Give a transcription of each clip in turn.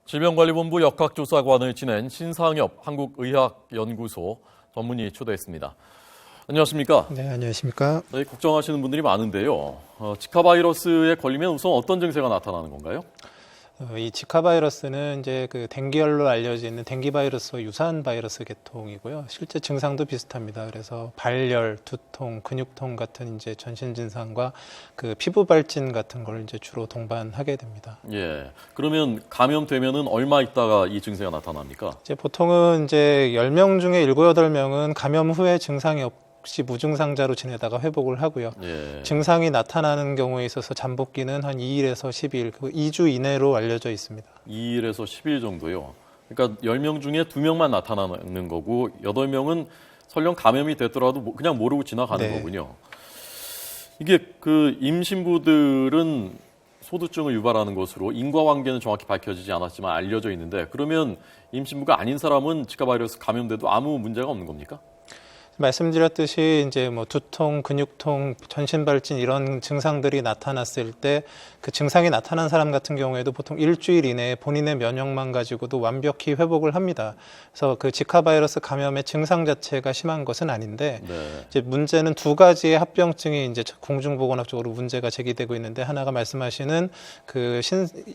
질병관리본부 역학조사관을 지낸 신상엽 한국의학연구소 전문의 초대했습니다. 안녕하십니까? 네, 안녕하십니까? 네, 걱정하시는 분들이 많은데요. 지카 바이러스에 걸리면 우선 어떤 증세가 나타나는 건가요? 이 지카 바이러스는 이제 그 댕기열로 알려져 있는 댕기 바이러스와 유사한 바이러스 계통이고요. 실제 증상도 비슷합니다. 그래서 발열, 두통, 근육통 같은 이제 전신 증상과 그 피부 발진 같은 걸 이제 주로 동반하게 됩니다. 예. 그러면 감염되면은 얼마 있다가 이 증세가 나타납니까? 이제 보통은 이제 10명 중에 7, 8명은 감염 후에 증상이 없이 무증상자로 지내다가 회복을 하고요. 예. 증상이 나타나는 경우에 있어서 잠복기는 한 2일에서 12일, 그 2주 이내로 알려져 있습니다. 2일에서 10일 정도요. 그러니까 10명 중에 2명만 나타나는 거고 8명은 설령 감염이 됐더라도 그냥 모르고 지나가는 네. 거군요. 이게 그 임신부들은 소두증을 유발하는 것으로 인과관계는 정확히 밝혀지지 않았지만 알려져 있는데 그러면 임신부가 아닌 사람은 지카 바이러스 감염돼도 아무 문제가 없는 겁니까? 말씀드렸듯이 이제 뭐 두통, 근육통, 전신 발진 이런 증상들이 나타났을 때 그 증상이 나타난 사람 같은 경우에도 보통 일주일 이내에 본인의 면역만 가지고도 완벽히 회복을 합니다. 그래서 그 지카 바이러스 감염의 증상 자체가 심한 것은 아닌데 네. 이제 문제는 두 가지의 합병증이 이제 공중보건학적으로 문제가 제기되고 있는데 하나가 말씀하시는 그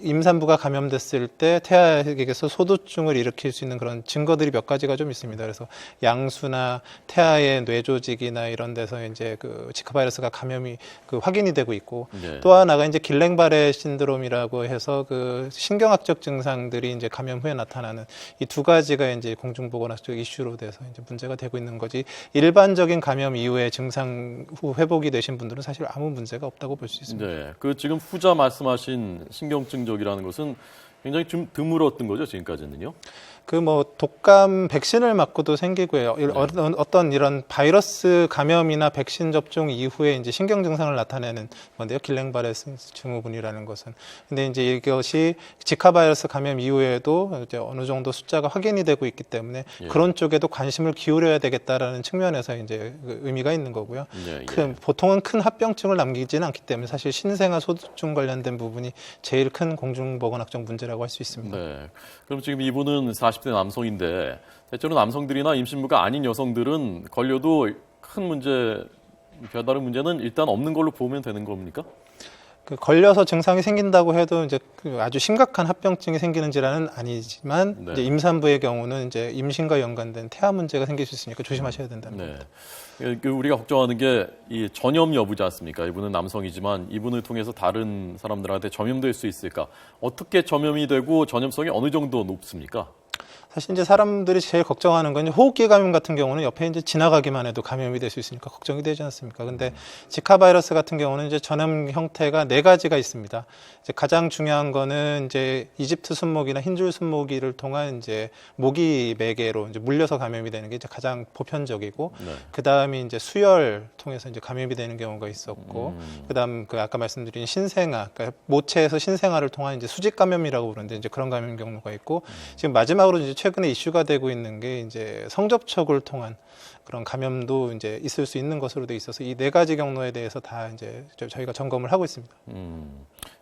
임산부가 감염됐을 때 태아에게서 소두증을 일으킬 수 있는 그런 증거들이 몇 가지가 좀 있습니다. 그래서 양수나 태아의 뇌조직이나 이런 데서 이제 그 지카 바이러스가 감염이 그 확인이 되고 있고 네. 또 하나가 이제 길랭바레 신드롬이라고 해서 그 신경학적 증상들이 이제 감염 후에 나타나는 이 두 가지가 이제 공중보건학적 이슈로 돼서 이제 문제가 되고 있는 거지 일반적인 감염 이후에 증상 후 회복이 되신 분들은 사실 아무 문제가 없다고 볼 수 있습니다. 네. 그 지금 후자 말씀하신 신경증적이라는 것은 굉장히 좀 드물었던 거죠, 지금까지는요? 그 뭐 독감 백신을 맞고도 생기고요. 어떤 이런 바이러스 감염이나 백신 접종 이후에 이제 신경 증상을 나타내는 건데요. 길랭바레 증후군이라는 것은. 근데 이제 이것이 지카 바이러스 감염 이후에도 이제 어느 정도 숫자가 확인이 되고 있기 때문에 예. 그런 쪽에도 관심을 기울여야 되겠다라는 측면에서 이제 그 의미가 있는 거고요. 예, 예. 보통은 큰 합병증을 남기지는 않기 때문에 사실 신생아 소두증 관련된 부분이 제일 큰 공중보건학적 문제라고 할 수 있습니다. 네. 그럼 지금 이분은 40대 남성인데 대체로 남성들이나 임신부가 아닌 여성들은 걸려도 큰 문제, 별다른 문제는 일단 없는 걸로 보면 되는 겁니까? 그 걸려서 증상이 생긴다고 해도 이제 그 아주 심각한 합병증이 생기는 질환은 아니지만 네. 이제 임산부의 경우는 이제 임신과 연관된 태아 문제가 생길 수 있으니까 조심하셔야 된다는 네. 겁니다. 우리가 걱정하는 게 이 전염 여부지 않습니까? 이분은 남성이지만 이분을 통해서 다른 사람들한테 전염될 수 있을까? 어떻게 전염이 되고 전염성이 어느 정도 높습니까? 사실 이제 사람들이 제일 걱정하는 건 호흡기 감염 같은 경우는 옆에 이제 지나가기만 해도 감염이 될 수 있으니까 걱정이 되지 않습니까? 근데 지카 바이러스 같은 경우는 이제 전염 형태가 4가지가 있습니다. 이제 가장 중요한 거는 이제 이집트 순모기나 흰줄 순모기를 통한 이제 모기 매개로 이제 물려서 감염이 되는 게 이제 가장 보편적이고 네. 그다음에 이제 수혈 통해서 이제 감염이 되는 경우가 있었고 그다음 그 아까 말씀드린 신생아 그러니까 모체에서 신생아를 통한 이제 수직 감염이라고 부르는데 이제 그런 감염 경우가 있고 지금 마지막으로 이제 최근에 이슈가 되고 있는 게 이제 성접촉을 통한 그런 감염도 이제 있을 수 있는 것으로 돼 있어서 이 4가지 경로에 대해서 다 이제 저희가 점검을 하고 있습니다.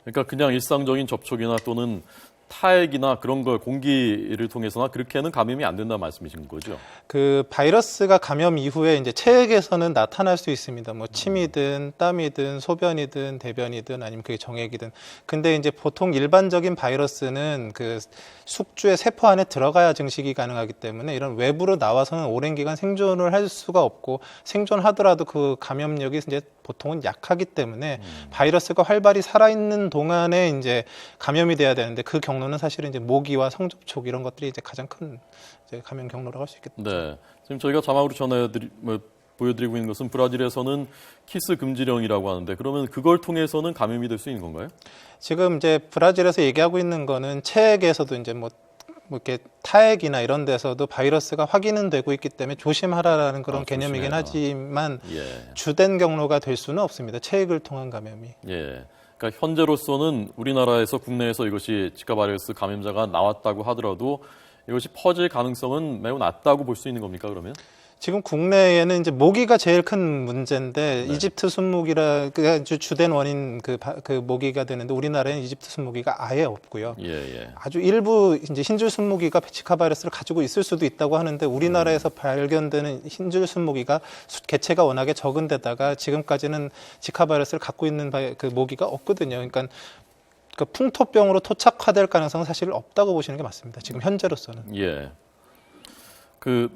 그러니까 그냥 일상적인 접촉이나 또는 타액이나 그런 걸 공기를 통해서나 그렇게는 감염이 안 된다는 말씀이신 거죠? 그 바이러스가 감염 이후에 이제 체액에서는 나타날 수 있습니다. 뭐 침이든 땀이든 소변이든 대변이든 아니면 그게 정액이든. 근데 이제 보통 일반적인 바이러스는 그 숙주의 세포 안에 들어가야 증식이 가능하기 때문에 이런 외부로 나와서는 오랜 기간 생존을 할 수가 없고 생존하더라도 그 감염력이 이제 보통은 약하기 때문에 바이러스가 활발히 살아있는 동안에 이제 감염이 돼야 되는데 그 경로는 사실은 이제 모기와 성접촉 이런 것들이 이제 가장 큰 이제 감염 경로라고 할 수 있겠죠. 네. 지금 저희가 자막으로 보여드리고 있는 것은 브라질에서는 키스 금지령이라고 하는데 그러면 그걸 통해서는 감염이 될 수 있는 건가요? 지금 이제 브라질에서 얘기하고 있는 거는 체액에서도 이제 뭐 이렇게 타액이나 이런 데서도 바이러스가 확인은 되고 있기 때문에 조심하라라는 그런 개념이긴 하지만 예. 주된 경로가 될 수는 없습니다. 체액을 통한 감염이. 예. 그러니까 현재로서는 우리나라에서 국내에서 이것이 지카 바이러스 감염자가 나왔다고 하더라도 이것이 퍼질 가능성은 매우 낮다고 볼 수 있는 겁니까, 그러면? 지금 국내에는 이제 모기가 제일 큰 문제인데 네. 이집트 순모기라 그게 주된 원인 그 모기가 되는데 우리나라에는 이집트 순모기가 아예 없고요. 예, 예. 아주 일부 이제 흰줄 순모기가 지카 바이러스를 가지고 있을 수도 있다고 하는데 우리나라에서 발견되는 흰줄 순모기가 개체가 워낙에 적은 데다가 지금까지는 지카 바이러스를 갖고 있는 그 모기가 없거든요. 그러니까 그 풍토병으로 토착화될 가능성은 사실 없다고 보시는 게 맞습니다. 지금 현재로서는. 예. 그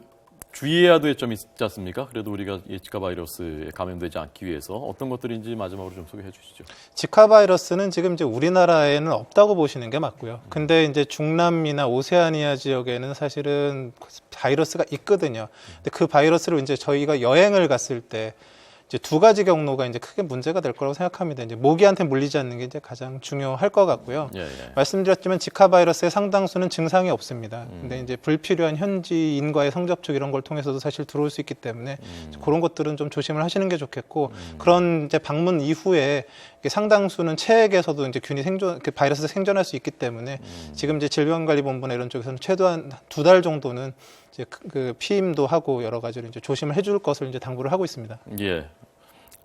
주의해야 될 점이 있지 않습니까? 그래도 우리가 이 지카 바이러스에 감염되지 않기 위해서 어떤 것들인지 마지막으로 좀 소개해 주시죠. 지카 바이러스는 지금 이제 우리나라에는 없다고 보시는 게 맞고요. 근데 이제 중남미나 오세아니아 지역에는 사실은 바이러스가 있거든요. 근데 그 바이러스를 이제 저희가 여행을 갔을 때 이제 두 가지 경로가 이제 크게 문제가 될 거라고 생각합니다. 이제 모기한테 물리지 않는 게 이제 가장 중요할 것 같고요. 예, 예. 말씀드렸지만 지카 바이러스의 상당수는 증상이 없습니다. 근데 이제 불필요한 현지인과의 성접촉 이런 걸 통해서도 사실 들어올 수 있기 때문에 그런 것들은 좀 조심을 하시는 게 좋겠고 그런 이제 방문 이후에 이게 상당수는 체액에서도 이제 균이 그 바이러스가 생존할 수 있기 때문에 지금 이제 질병관리본부나 이런 쪽에서는 최소한 2달 정도는 이제 그 피임도 하고 여러 가지로 이제 조심을 해줄 것을 이제 당부를 하고 있습니다. 예.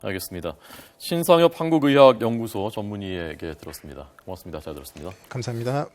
알겠습니다. 신상엽 한국의학연구소 전문의에게 들었습니다. 고맙습니다. 잘 들었습니다. 감사합니다.